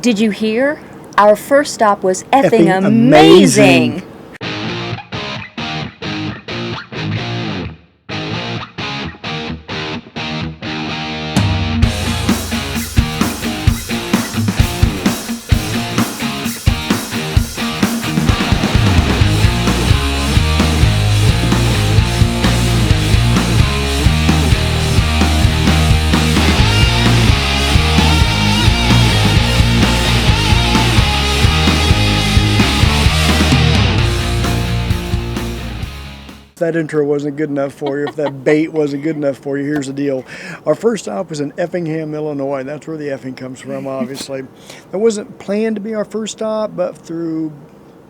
Did you hear? Our first stop was effing Effing amazing. amazing. If that intro wasn't good enough for you, if that bait wasn't good enough for you, here's the deal. Our first stop was in Effingham, Illinois. That's where the effing comes from, obviously. That wasn't planned to be our first stop, but for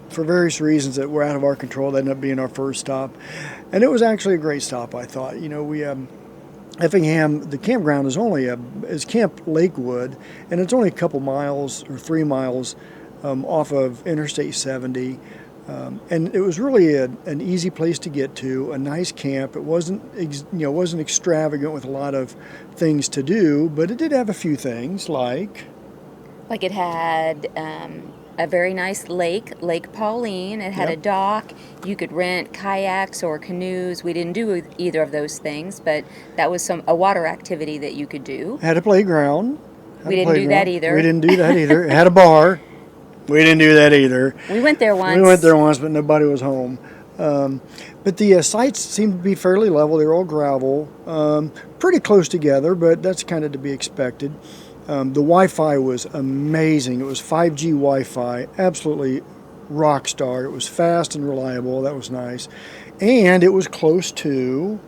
various reasons that were out of our control, that ended up being our first stop. And it was actually a great stop, I thought. You know, Effingham, the campground is Camp Lakewood, and it's only a couple miles or 3 miles off of Interstate 70. And it was really an easy place to get to, a nice camp. It wasn't extravagant with a lot of things to do, but it did have a few things like It had a very nice lake, Lake Pauline. It had a dock. You could rent kayaks or canoes. We didn't do either of those things, but that was a water activity that you could do. Had a playground. We didn't do that either. We didn't do that either. It had a bar. We didn't do that either. We went there once. We went there once, but nobody was home. But the sites seemed to be fairly level. They were all gravel, pretty close together, but that's kind of to be expected. The Wi-Fi was amazing. It was 5G Wi-Fi, absolutely rock star. It was fast and reliable. That was nice. And it was close to...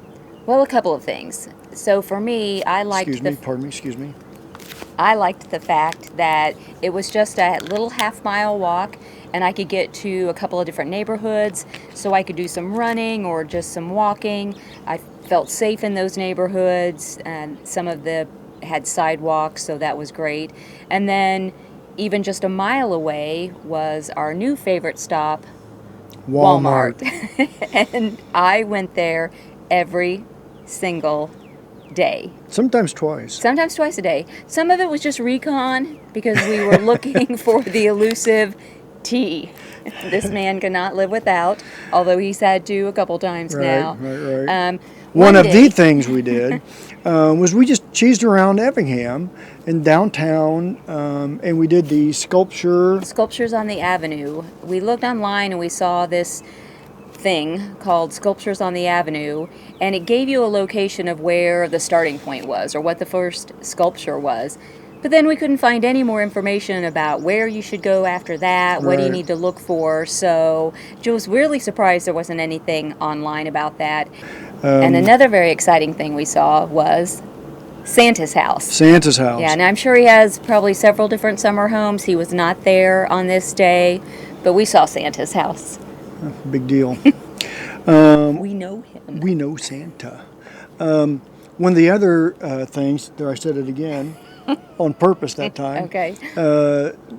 Well, a couple of things. So for me, I liked Excuse me. I liked the fact that it was just a little half-mile walk, and I could get to a couple of different neighborhoods, so I could do some running or just some walking. I felt safe in those neighborhoods, and some of them had sidewalks, so that was great. And then even just a mile away was our new favorite stop, Walmart. And I went there every single day. Sometimes twice. Sometimes twice a day. Some of it was just recon because we were looking for the elusive tea. This man cannot live without, although he's had to a couple times now. Right. One of the things we did was we just cheesed around Effingham in downtown, and we did the Sculptures on the Avenue. We looked online and we saw this thing called Sculptures on the Avenue, and it gave you a location of where the starting point was or what the first sculpture was. But then we couldn't find any more information about where you should go after that, what do you need to look for. So Joe was really surprised there wasn't anything online about that. And another very exciting thing we saw was Santa's house. Yeah, and I'm sure he has probably several different summer homes. He was not there on this day, but we saw Santa's house. Big deal. We know him. We know Santa. One of the other things, there I said it again, on purpose that time, Okay.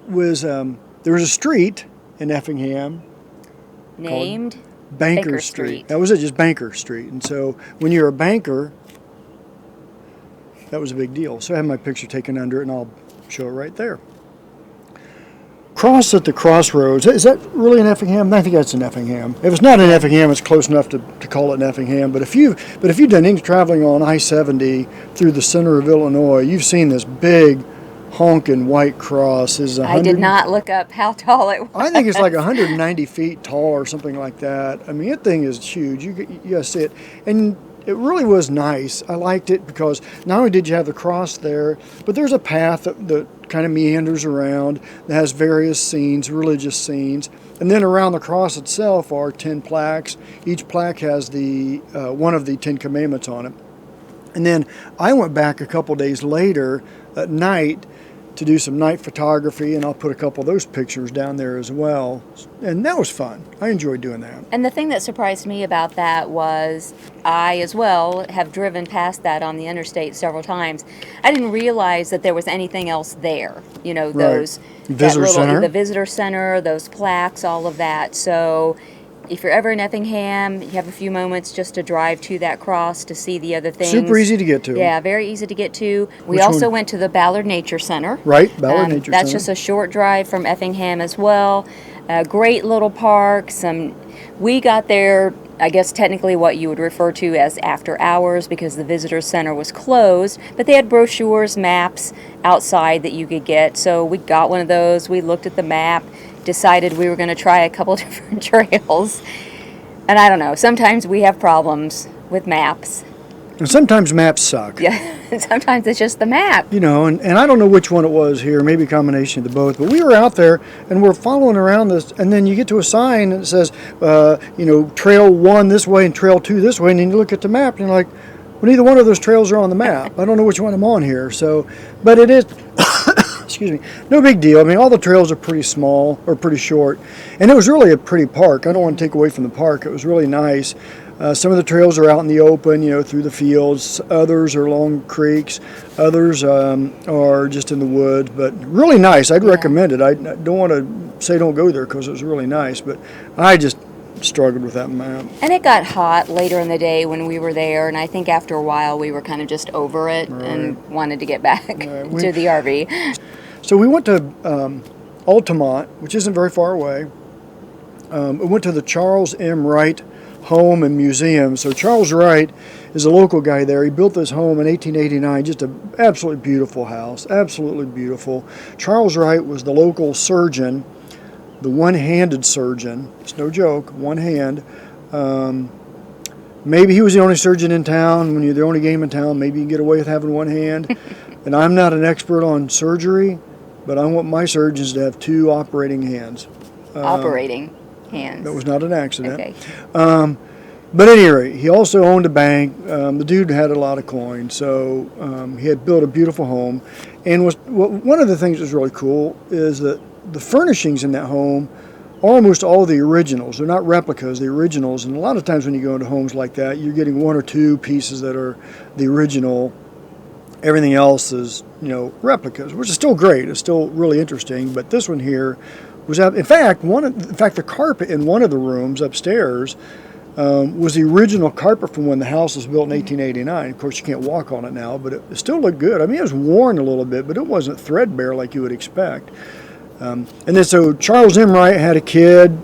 was there was a street in Effingham Named Banker Street. That was it, just Banker Street. And so when you're a banker, that was a big deal. So I have my picture taken under it, and I'll show it right there. Cross at the Crossroads. Is that really in Effingham? I think that's in Effingham. If it's not in Effingham, it's close enough to call it in Effingham. But if you've done any traveling on I-70 through the center of Illinois, you've seen this big honking white cross. I did not look up how tall it was. I think it's like 190 feet tall or something like that. I mean, that thing is huge. You gotta see it. And it really was nice. I liked it because not only did you have the cross there, but there's a path that kind of meanders around that has various scenes, religious scenes. And then around the cross itself are 10 plaques. Each plaque has one of the 10 commandments on it. And then I went back a couple days later at night to do some night photography, and I'll put a couple of those pictures down there as well. And that was fun. I enjoyed doing that. And the thing that surprised me about that was I, as well, have driven past that on the interstate several times. I didn't realize that there was anything else there. You know, the visitor center, those plaques, all of that. So if you're ever in Effingham, you have a few moments just to drive to that cross to see the other things. Super easy to get to. Yeah, very easy to get to. We Which also one? went to the Ballard Nature Center. Right, Ballard Nature That's Center. just a short drive from Effingham as well. Great little park. We got there, I guess technically what you would refer to as after hours because the visitor center was closed, but they had brochures, maps outside that you could get. So we got one of those. We looked at the map, decided we were going to try a couple different trails. And I don't know, sometimes we have problems with maps. And sometimes maps suck. Yeah, sometimes it's just the map. You know, and I don't know which one it was here, maybe a combination of the both, but we were out there and we're following around this, and then you get to a sign that says, trail 1 this way and trail 2 this way, and then you look at the map and you're like, well, neither one of those trails are on the map. I don't know which one I'm on here. So, but it is, excuse me, no big deal. I mean, all the trails are pretty small or pretty short, and it was really a pretty park. I don't want to take away from the park. It was really nice. Some of the trails are out in the open, through the fields. Others are along creeks. Others are just in the woods, but really nice. I'd recommend it. I don't want to say don't go there because it was really nice, but I just struggled with that map. And it got hot later in the day when we were there, and I think after a while we were kind of just over it and wanted to get back to the RV. So we went to Altamont, which isn't very far away. We went to the Charles M. Wright Home and Museum. So Charles Wright is a local guy there. He built this home in 1889, just an absolutely beautiful house, absolutely beautiful. Charles Wright was the local surgeon, the one-handed surgeon. It's no joke, one hand. Maybe he was the only surgeon in town. When you're the only game in town, maybe you can get away with having one hand. And I'm not an expert on surgery, but I want my surgeons to have 2 operating hands. Operating hands. That was not an accident. Okay. But at any rate, he also owned a bank. The dude had a lot of coins, so he had built a beautiful home. And one of the things that was really cool is that the furnishings in that home are almost all the originals. They're not replicas, the originals. And a lot of times when you go into homes like that, you're getting 1 or 2 pieces that are the original. Everything else is, replicas, which is still great. It's still really interesting. But this one here was, in fact, the carpet in one of the rooms upstairs was the original carpet from when the house was built in 1889. Of course, you can't walk on it now, but it still looked good. I mean, it was worn a little bit, but it wasn't threadbare like you would expect. And then so Charles M. Wright had a kid,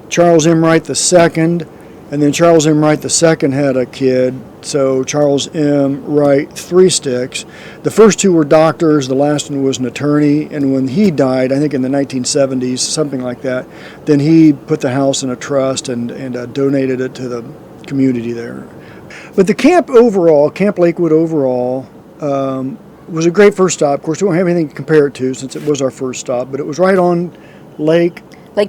Charles M. Wright II, and then Charles M. Wright II had a kid, so Charles M. Wright Three Sticks. The first 2 were doctors, the last one was an attorney, and when he died, I think in the 1970s, something like that, then he put the house in a trust and donated it to the community there. But the camp overall, Camp Lakewood overall, was a great first stop. Of course, we don't have anything to compare it to since it was our first stop, but it was right on Lake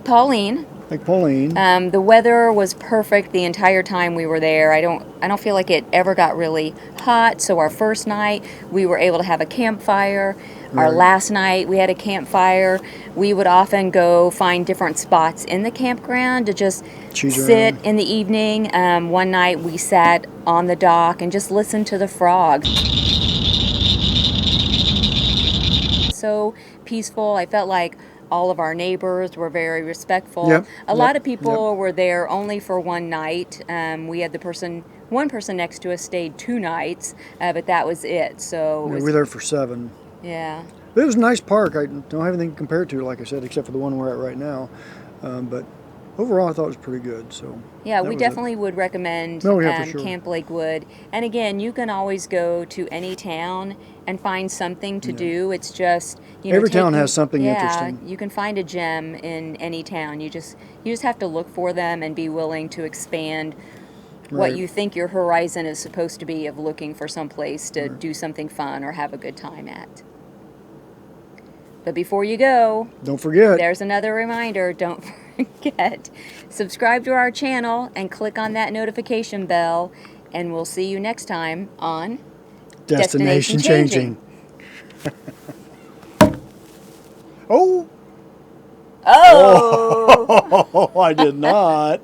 Pauline. Lake Pauline. The weather was perfect the entire time we were there. I don't feel like it ever got really hot. So our first night we were able to have a campfire. Right. Our last night we had a campfire. We would often go find different spots in the campground to just sit in the evening. One night we sat on the dock and just listened to the frogs. So peaceful. I felt like all of our neighbors were very respectful. Yep. A lot of people were there only for one night. We had one person next to us stayed 2 nights, but that was it. So we were there for 7. Yeah. But it was a nice park. I don't have anything compared to, like I said, except for the one we're at right now. But overall, I thought it was pretty good. So yeah, we definitely would recommend for sure. Camp Lakewood. And again, you can always go to any town and find something to do. It's just every town has something interesting. You can find a gem in any town. You just have to look for them and be willing to expand what you think your horizon is supposed to be of looking for some place to do something fun or have a good time at. But before you go, don't forget. There's another reminder. Don't forget. Subscribe to our channel and click on that notification bell. And we'll see you next time on Destination Changing. Oh! Oh! I did not.